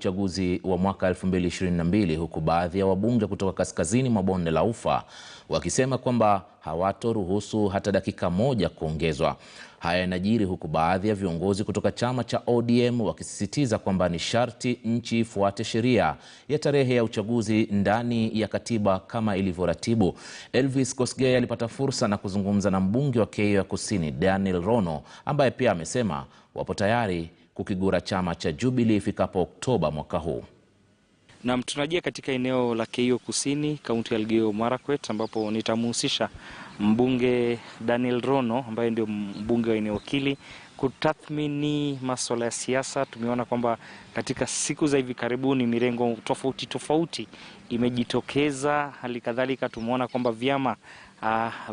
Uchaguzi wa mwaka 2022 huku baadhi ya wabunge kutoka kaskazini mwa bonde la Ufa wakisema kwamba hawatoruhusu hata dakika moja kuongezwa. Haya yanajiri huku baadhi ya viongozi kutoka chama cha ODM wakisisitiza kwamba ni sharti nchi ifuate sheria ya tarehe ya uchaguzi ndani ya katiba kama ilivyoratibu. Elvis Kosgei alipata fursa na kuzungumza na mbunge wa Keio ya Kusini Daniel Rono, ambaye pia amesema wapo tayari kukigura chama cha Jubilee ifikapo Oktoba mwaka huu. Na tunajia katika eneo la Keio Kusini, kaunti ya Elgeyo Marakwet, ambapo nitamhusisha mbunge Daniel Rono ambaye ndio mbunge wa eneo hili kutathmini masuala ya siasa. Tumeona kwamba katika siku za hivi karibuni mirengo tofauti imejitokeza. Hali kadhalika tumeona kwamba vyama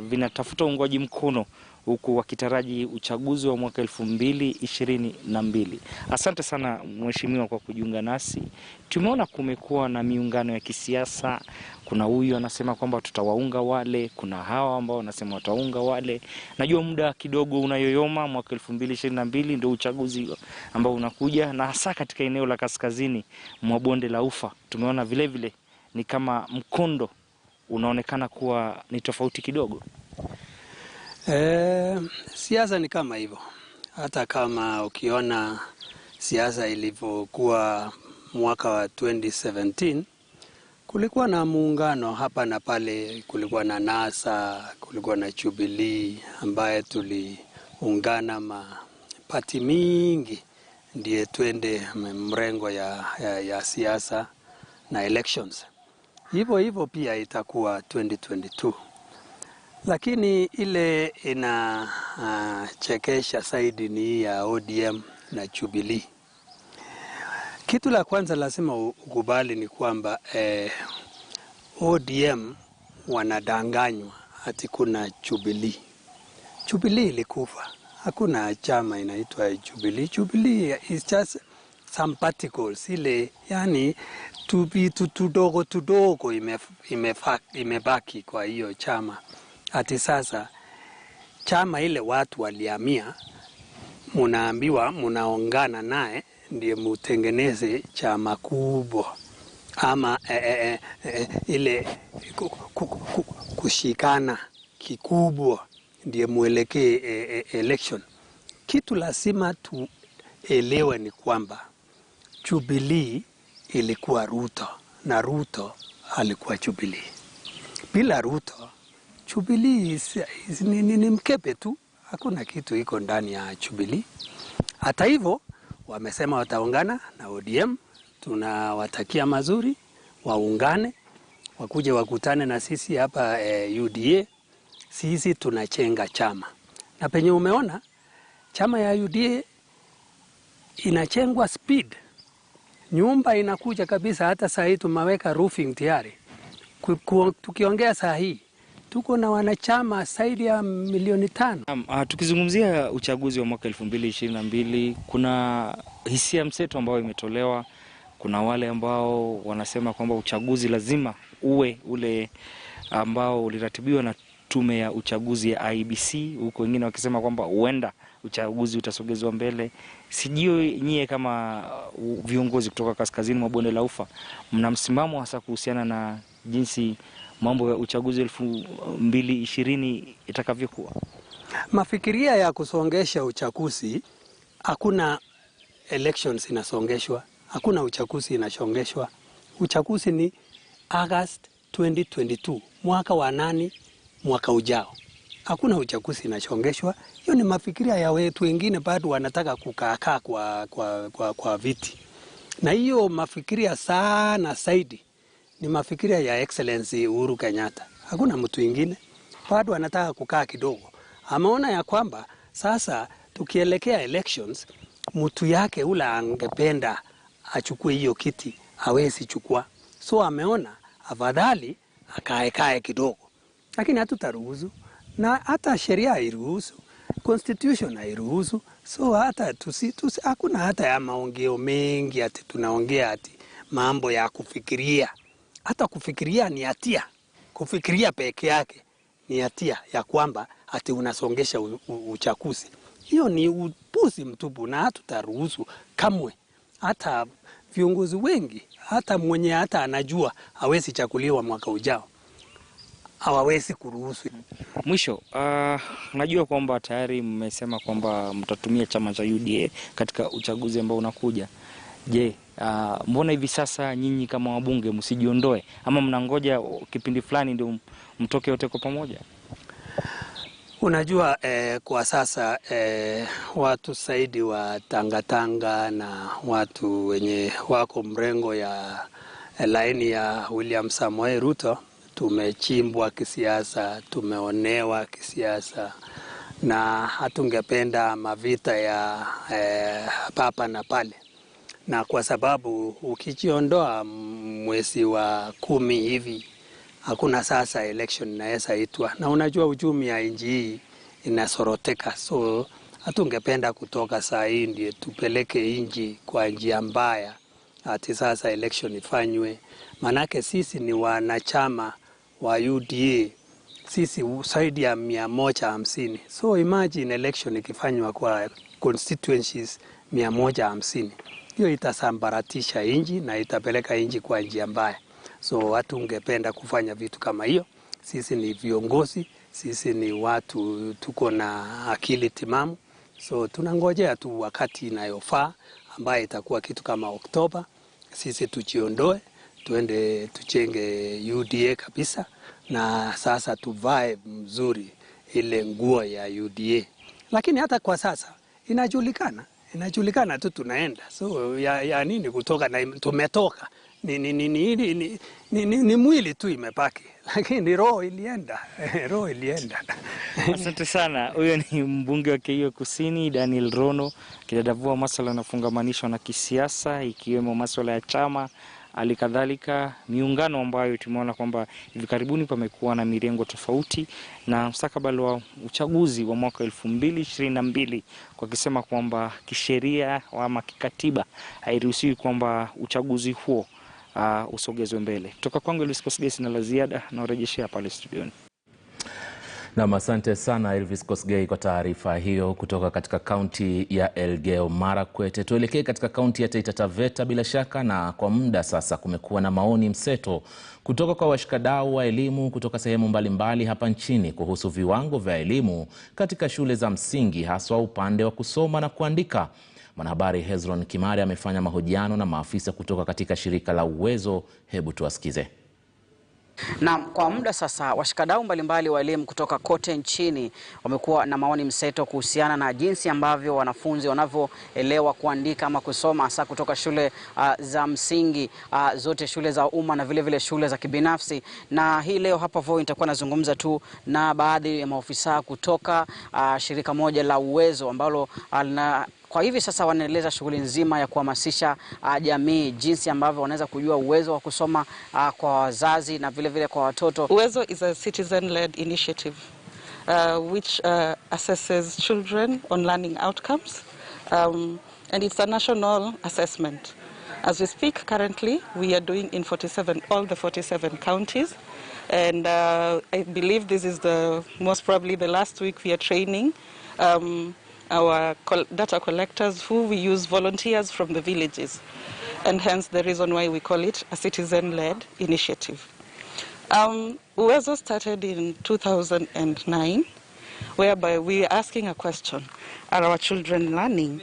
vinatafuta uungwaji mkono huku wakitaraji uchaguzi wa mwaka 2022. Asante sana mheshimiwa kwa kujiunga nasi. Tumeona kumekuwa na miungano ya kisiasa. Kuna huyu anasema kwamba tutawaunga wale, kuna hawa ambao wanasema wataunga wale. Najua muda kidogo unayoyoma, mwaka 2022 ndio uchaguzi ambao unakuja, na hasa katika eneo la kaskazini mwa bonde la Ufa tumeona vile vile ni kama mkondo unaonekana kuwa ni tofauti kidogo. Siasa ni kama hivyo. Hata kama ukiona siasa ilivyokuwa mwaka wa 2017, kulikuwa na muungano hapa na pale, kulikuwa na NASA, kulikuwa na Jubilee ambaye tuliungana mapati mingi ndiye twende mrengo ya siasa na elections. Hivyo pia itakuwa 2022. Lakini ile inachekesha zaidi ni ya ODM na Jubilee. Kitu la kwanza lazima ukubali ni kwamba ODM wanadanganywa ati kuna Jubilee. Jubilee ilikufa. Hakuna chama inaitwa Jubilee. Jubilee is just some particles. Ile yani vitu tudogo imebaki kwa hiyo chama. Ati sasa chama ile watu walihamia, munaambiwa munaongana naye ndiye mutengeneze chama kubwa ama ile kushikana kikubwa ndiye muelekee election. Kitu lazima tuelewe ni kwamba Jubilee ilikuwa Ruto na Ruto alikuwa Jubilee. Bila Ruto Jubilee ni mkepe tu, hakuna kitu iko ndani ya Jubilee. Hata hivyo wamesema wataungana na ODM, tunawatakia mazuri, waungane, wakuje wakutane na sisi hapa UDA. Sisi tunachenga chama. Na penye umeona chama ya UDA inachengwa speed. Nyumba inakuja kabisa, hata saa hii tumeweka roofing tayari. Tukiongea saa hii tuko na wanachama zaidi ya 500,000. Tukizungumzia uchaguzi wa mwaka 2022, kuna hisia mseto ambayo imetolewa. Kuna wale ambao wanasema kwamba uchaguzi lazima uwe ule ambao uliratibiwa na tume ya uchaguzi ya IEBC, huko wengine wakisema kwamba huenda uchaguzi utasogezwa mbele. Sijui nyie kama viongozi kutoka kaskazini mwa bonde la Ufa mna msimamo hasa kuhusiana na jinsi mambo ya uchaguzi 2020 itakavyokuwa? Mafikiria ya kusongesha uchaguzi, hakuna elections inasongeshwa, hakuna uchaguzi inasongeshwa. Uchaguzi ni August 2022, mwaka wa nani, mwaka ujao. Hakuna uchaguzi inasongeshwa. Hiyo ni mafikiria ya wetu wengine bado wanataka kukaa kwa viti. Na hiyo mafikiria sana zaidi ni mafikiria ya Excellency Uhuru Kenyatta. Hakuna mtu mwingine bado anataka kukaa kidogo. Ameona ya kwamba sasa tukielekea elections, mtu yake ule angependa achukue hiyo kiti hawezi chukua. So ameona afadhali akae kidogo. Lakini hatutaruhusu, na hata sheria hairuhusu, constitution hairuhusu. So hata hakuna hata ya maongeo mengi ati tunaongea ati mambo ya kufikiria. Hata kufikiria ni hatia. Kufikiria peke yake ni hatia ya kwamba ati unasongesha uchaguzi. Hiyo ni upuzi mtupu na hatutaruhusu kamwe. Hata viongozi wengi, hata mwenye hata anajua hawezi chaguliwa mwaka ujao, hawawezi kuruhusu. Mwisho, najua kwamba tayari mmesema kwamba mtatumia chama cha UDA katika uchaguzi ambao unakuja. Je, mbona hivi sasa nyinyi kama wabunge msijiondoe, ama mnangoja kipindi fulani ndio mtoke wote kwa pamoja? Unajua kwa sasa watu zaidi wa tangatanga na watu wenye wako mrengo ya laini ya William Samoei Ruto tumechimbwa kisiasa, tumeonewa kisiasa, na hatungependa mavita ya papa na pale. Na kwa sababu ukijiondoa mwezi wa 10 hivi, hakuna sasa election inaweza itwa, na unajua uchumi ya nchi hii inasoroteka, so hatungependa kutoka saa hii ndiye tupeleke nchi kwa njia mbaya ati sasa election ifanywe. Manake sisi ni wanachama wa UDA, sisi zaidi ya 150, so imagine election ikifanywa kwa constituencies 150, hiyo itasambaratisha nchi na itapeleka nchi kwa njia mbaya. So watu ungependa kufanya vitu kama hiyo. Sisi ni viongozi, sisi ni watu tuko na akili timamu, so tunangojea tu wakati inayofaa ambaye itakuwa kitu kama Oktoba, sisi tujiondoe, tuende tuchenge UDA kabisa, na sasa tuvae mzuri ile nguo ya UDA. Lakini hata kwa sasa inajulikana tu tunaenda, so ya nini kutoka, na tumetoka ni mwili tu imepaki, lakini roho ilienda. Asante sana. Huyo ni mbunge wa Keio Kusini Daniel Rono, kidadavua masuala yanafungamanishwa na kisiasa, ikiwemo masuala ya chama, alikadhalika miungano ambayo tumeona kwamba hivi karibuni pamekuwa na mirengo tofauti, na mstakabali wa uchaguzi wa mwaka 2022 kwa kisema kwamba kisheria ama kikatiba hairuhusiwi kwamba uchaguzi huo usogezwe mbele. Kutoka kwangu Elvis Kosgei sina la ziada, na urejeshea pale studioni. Na asante sana Elvis Kosgei kwa taarifa hiyo kutoka katika kaunti ya Elgeyo Marakwet. Tuelekee katika kaunti ya Taita Taveta bila shaka, na kwa muda sasa kumekuwa na maoni mseto kutoka kwa washikadau wa elimu kutoka sehemu mbalimbali hapa nchini kuhusu viwango vya elimu katika shule za msingi, haswa upande wa kusoma na kuandika. Mwanahabari Hezron Kimari amefanya mahojiano na maafisa kutoka katika shirika la Uwezo. Hebu tuwasikize. Na kwa muda sasa washikadau mbalimbali wa elimu kutoka kote nchini wamekuwa na maoni mseto kuhusiana na jinsi ambavyo wanafunzi wanavyoelewa kuandika ama kusoma, hasa kutoka shule za msingi, zote shule za umma na vile vile shule za kibinafsi. Na hii leo hapa Voi nitakuwa nazungumza tu na baadhi ya maofisa kutoka shirika moja la Uwezo ambalo kwa hivi sasa wanaendeleza shughuli nzima ya kuhamasisha jamii jinsi ambavyo wanaweza kujua uwezo wa kusoma kwa wazazi na vile vile kwa watoto. Uwezo is a citizen-led initiative which assesses children on learning outcomes, and it's a national assessment. As we speak currently, we are doing in all the 47 counties, and I believe this is most probably the last week we are training our data collectors, who we use volunteers from the villages, and hence the reason why we call it a citizen-led initiative. Uwezo started in 2009, whereby we are asking a question: are our children learning?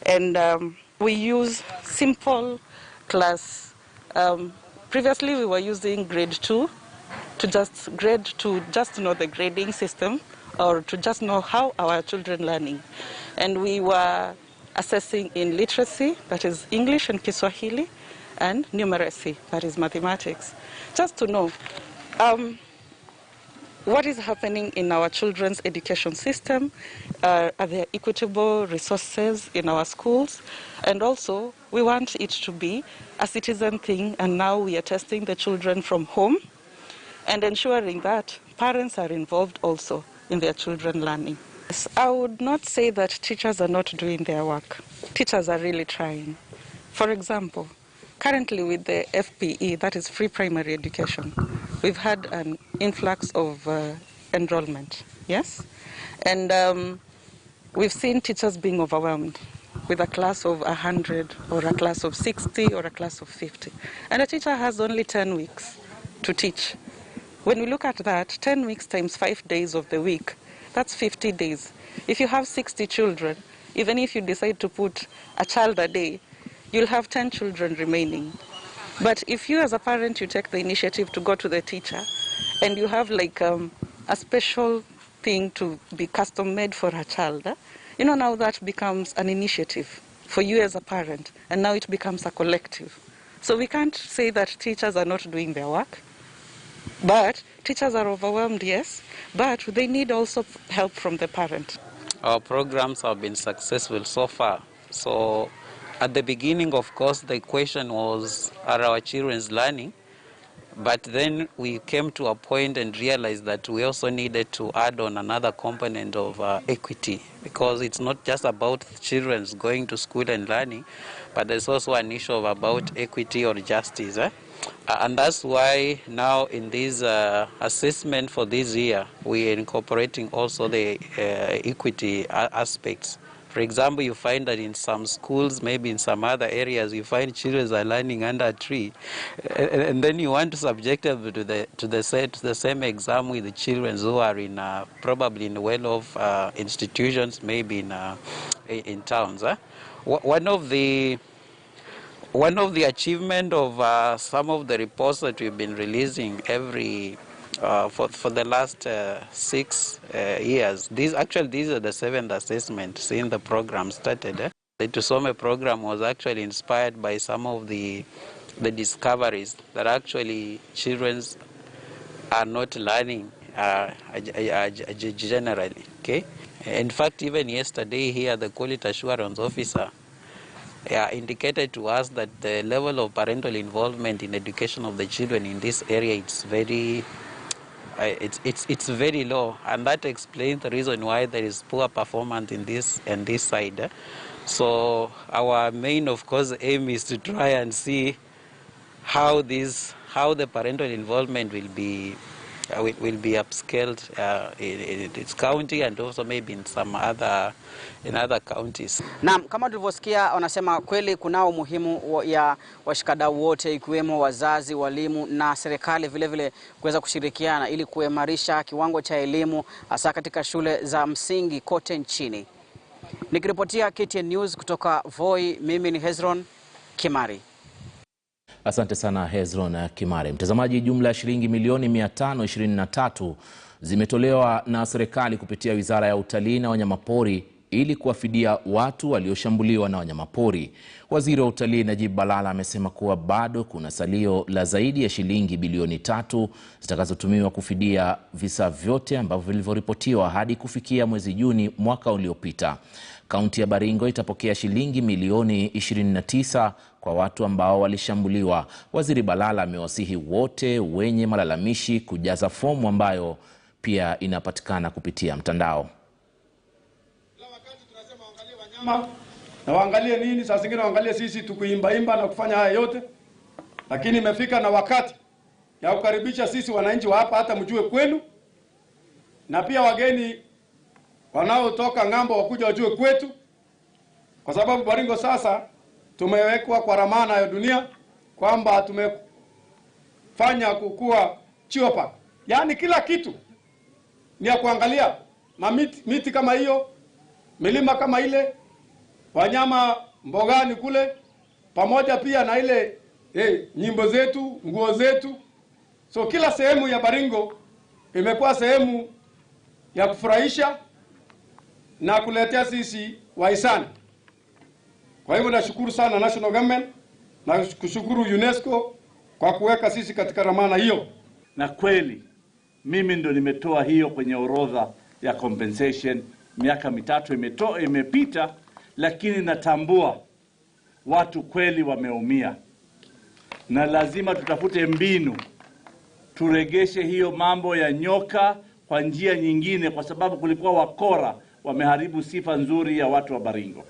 And we use simple class. Previously we were using grade 2 to just know the grading system, or to just know how our children learning. And we were assessing in literacy, that is English and Kiswahili, and numeracy, that is mathematics, just to know what is happening in our children's education system. Are there equitable resources in our schools? And also we want it to be a citizen thing, and now we are testing the children from home and ensuring that parents are involved also in their children learning. Yes, I would not say that teachers are not doing their work. Teachers are really trying. For example, currently with the FPE, that is free primary education, we've had an influx of enrollment, yes? And we've seen teachers being overwhelmed with a class of 100 or a class of 60 or a class of 50. And a teacher has only 10 weeks to teach. When we look at that, 10 weeks times 5 days of the week, that's 50 days. If you have 60 children, even if you decide to put a child a day, you'll have 10 children remaining. But if you as a parent, you take the initiative to go to the teacher and you have like a special thing to be custom made for a child, you know, now that becomes an initiative for you as a parent, and now it becomes a collective. So we can't say that teachers are not doing their work, but teachers are overwhelmed, yes, but they need also help from the parent. Our programs have been successful so far. So at the beginning, of course, the question was, are our children learning? But then we came to a point and realized that we also needed to add on another component of equity, because it's not just about children going to school and learning, but there's also an issue of about equity or justice. And that's why now in this assessment for this year, we are incorporating also the equity aspects. For example, you find that in some schools, maybe in some other areas, you find children are learning under a tree, and then you want to subject them to the same exam with the children who are in probably in well-off institutions, maybe in towns. One of the achievement of some of the reports that we've been releasing every for the last 6 years. These are the 7th assessment since the program started. The Tusome program was actually inspired by some of the discoveries that actually children are not learning generally. Okay. In fact, even yesterday here, the quality assurance officer indicated to us that the level of parental involvement in education of the children in this area is very it's very low, and that explains the reason why there is poor performance in this side. So our main, of course, aim is to try and see how the parental involvement will be upscaled in its county and also maybe in some other counties. Naam, kama tulivyosikia wanasema kweli kunao umuhimu ya washikadau wote ikiwemo wazazi, walimu na serikali vile vile kuweza kushirikiana ili kuimarisha kiwango cha elimu hasa katika shule za msingi kote nchini. Nikiripotia KTN News kutoka Voi, mimi ni Hezron Kimari. Asante sana Hezron Kimari. Mtazamaji, jumla ya shilingi milioni 523 zimetolewa na serikali kupitia Wizara ya Utalii na Wanyamapori ili kuwafidia watu walioshambuliwa na wanyamapori. Waziri wa Utalii Najib Balala amesema kuwa bado kuna salio la zaidi ya shilingi bilioni 3 zitakazotumiwa kufidia visa vyote ambavyo vilivyoripotiwa hadi kufikia mwezi Juni mwaka uliopita. Kaunti ya Baringo itapokea shilingi milioni 29 kwa watu ambao walishambuliwa. Waziri Balala amewasihi wote wenye malalamishi kujaza fomu ambayo pia inapatikana kupitia mtandao. Wakati tunasema waangalie wanyama na waangalie nini, saa zingine waangalie sisi tukuimba na kufanya haya yote, lakini imefika na wakati ya kukaribisha sisi wananchi wa hapa hata mjue kwenu, na pia wageni wanaotoka ngambo wakuja wajue kwetu, kwa sababu Baringo sasa tumewekwa kwa ramana ya dunia kwamba tumefanya kukua chiopa. Yaani kila kitu ni ya kuangalia, miti kama hiyo, milima kama ile, wanyama mbogani kule, pamoja pia na ile nyimbo zetu, nguo zetu. So kila sehemu ya Baringo imekuwa sehemu ya kufurahisha na kuletea sisi wahisani. Kwa hivyo nashukuru sana National Government na kushukuru UNESCO kwa kuweka sisi katika ramana hiyo. Na kweli mimi ndo nimetoa hiyo kwenye orodha ya compensation. Miaka 3 imepita, lakini natambua watu kweli wameumia, na lazima tutafute mbinu turegeshe hiyo mambo ya nyoka kwa njia nyingine, kwa sababu kulikuwa wakora wameharibu sifa nzuri ya watu wa Baringo.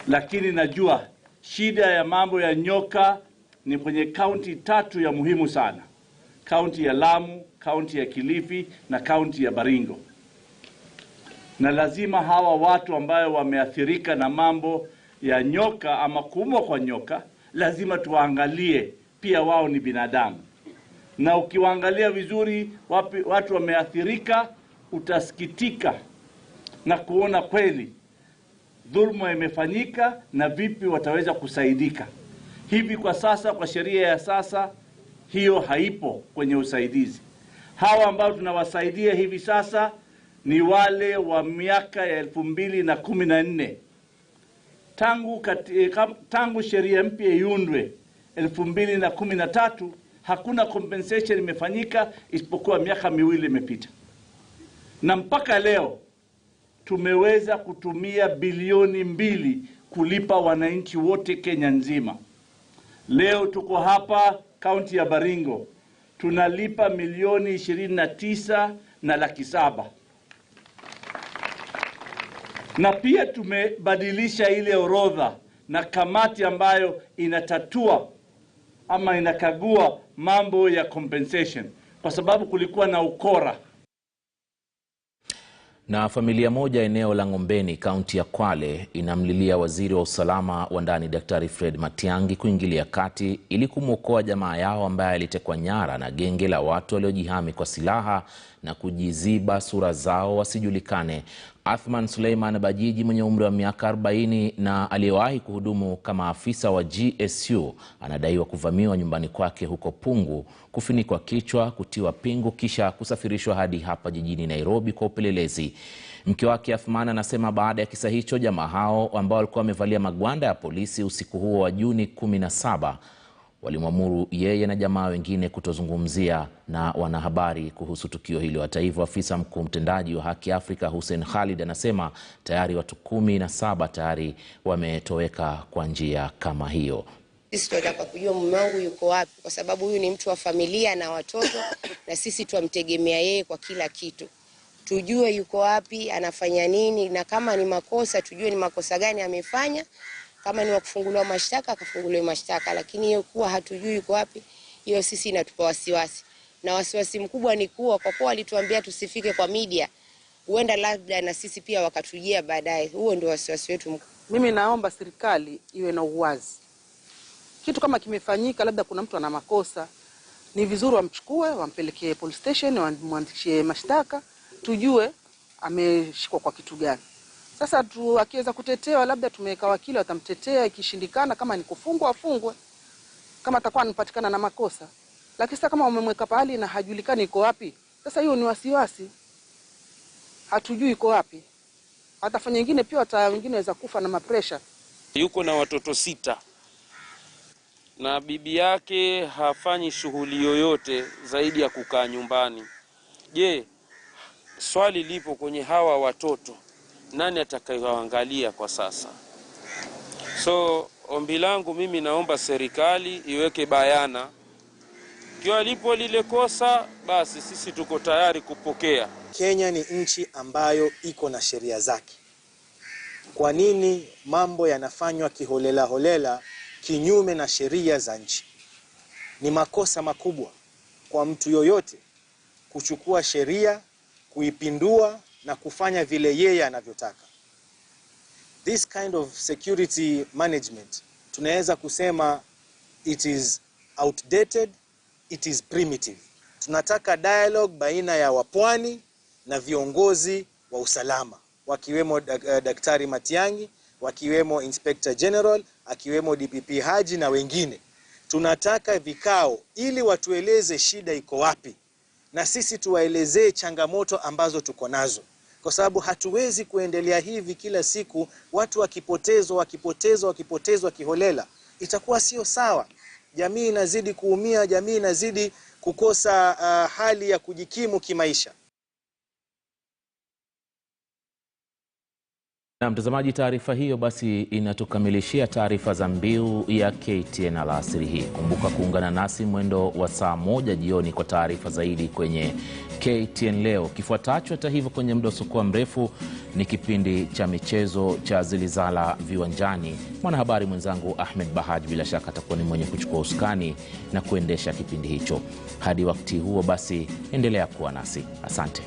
Lakini najua shida ya mambo ya nyoka ni kwenye kaunti 3 ya muhimu sana: kaunti ya Lamu, kaunti ya Kilifi na kaunti ya Baringo. na lazima hawa watu ambayo wameathirika na mambo ya nyoka ama kuumwa kwa nyoka, lazima tuangalie pia wao ni binadamu. Na ukiwaangalia vizuri watu wameathirika, utasikitika na kuona kweli dhulma imefanyika na vipi wataweza kusaidika. Hivi kwa sasa, kwa sheria ya sasa, hiyo haipo kwenye usaidizi. Hawa ambao tunawasaidia hivi sasa ni wale wa miaka ya 2014. Tangu sheria mpya iundwe 2013, hakuna compensation imefanyika isipokuwa miaka 2 imepita. Na mpaka leo tumeweza kutumia bilioni 2 kulipa wananchi wote Kenya nzima. Leo tuko hapa kaunti ya Baringo, tunalipa milioni 29,700,000. Na pia tumebadilisha ile orodha na kamati ambayo inatatua ama inakagua mambo ya compensation, kwa sababu kulikuwa na ukora. Na familia moja eneo la Ngombeni, kaunti ya Kwale, inamlilia waziri wa usalama wa ndani Daktari Fred Matiang'i kuingilia kati ili kumwokoa jamaa yao ambaye alitekwa nyara na genge la watu waliojihami kwa silaha na kujiziba sura zao wasijulikane. Athman Suleiman Bajiji mwenye umri wa miaka 40 na aliyewahi kuhudumu kama afisa wa GSU anadaiwa kuvamiwa nyumbani kwake huko Pungu, kufunikwa kichwa, kutiwa pingu kisha kusafirishwa hadi hapa jijini Nairobi kwa upelelezi. Mke wake Athman anasema baada ya kisa hicho jamaa hao ambao walikuwa wamevalia magwanda ya polisi usiku huo wa Juni 17 walimwamuru yeye na jamaa wengine kutozungumzia na wanahabari kuhusu tukio hilo. Hata hivyo, afisa mkuu mtendaji wa Haki Afrika Hussein Khalid anasema tayari watu 17 tayari wametoweka kwa njia kama hiyo. Sisi tunataka kujua mume wangu yuko wapi, kwa sababu huyu ni mtu wa familia na watoto, na sisi tuamtegemea yeye kwa kila kitu. Tujue yuko wapi, anafanya nini, na kama ni makosa tujue ni makosa gani amefanya. Kama ni wa kufunguliwa mashtaka akafunguliwe mashtaka, lakini hiyo kuwa hatujui yuko wapi, hiyo sisi inatupa wasiwasi. Na wasiwasi mkubwa ni kuwa kwa kuwa alituambia tusifike kwa media, huenda labda na sisi pia wakatujia baadaye. Huo ndio wasiwasi wetu mkubwa. Mimi naomba serikali iwe na uwazi. Kitu kama kimefanyika, labda kuna mtu ana makosa, ni vizuri wamchukue, wampelekee police station, wamwandikie mashtaka, tujue ameshikwa kwa kitu gani. Sasa akiweza kutetewa, labda tumeweka wakili watamtetea, ikishindikana kama ni kufungwa afungwe, kama atakuwa anapatikana na makosa. Lakini sasa kama wamemweka pahali na hajulikani iko wapi, sasa hiyo ni wasiwasi. Hatujui iko wapi. Atafanya wengine pia wengine waweza kufa na mapresha. Yuko na watoto 6. Na bibi yake hafanyi shughuli yoyote zaidi ya kukaa nyumbani. Je, swali lipo kwenye hawa watoto, nani atakayewaangalia kwa sasa? So ombi langu mimi, naomba serikali iweke bayana, kiwa lipo lile kosa, basi sisi tuko tayari kupokea. Kenya ni nchi ambayo iko na sheria zake. Kwa nini mambo yanafanywa kiholela holela kinyume na sheria za nchi? Ni makosa makubwa kwa mtu yoyote kuchukua sheria, kuipindua na kufanya vile yeye anavyotaka. This kind of security management, tunaweza kusema it is outdated, it is primitive. Tunataka dialogue baina ya wapwani na viongozi wa usalama, wakiwemo Daktari Matiang'i, wakiwemo Inspector General, akiwemo DPP Haji na wengine. Tunataka vikao ili watueleze shida iko wapi, na sisi tuwaelezee changamoto ambazo tuko nazo. Kwa sababu hatuwezi kuendelea hivi kila siku, watu wakipotezwa kiholela. Itakuwa sio sawa. Jamii inazidi kuumia, jamii inazidi kukosa hali ya kujikimu kimaisha. Na mtazamaji, taarifa hiyo basi inatukamilishia taarifa za Mbiu ya KTN alasiri hii. Kumbuka kuungana nasi mwendo wa saa 1 jioni kwa taarifa zaidi kwenye KTN leo. Kifuatacho hata hivyo kwenye muda usiokuwa mrefu ni kipindi cha michezo cha Zilizala Viwanjani. Mwanahabari mwenzangu Ahmed Bahaj bila shaka atakuwa ni mwenye kuchukua usukani na kuendesha kipindi hicho. Hadi wakati huo basi endelea kuwa nasi. Asante.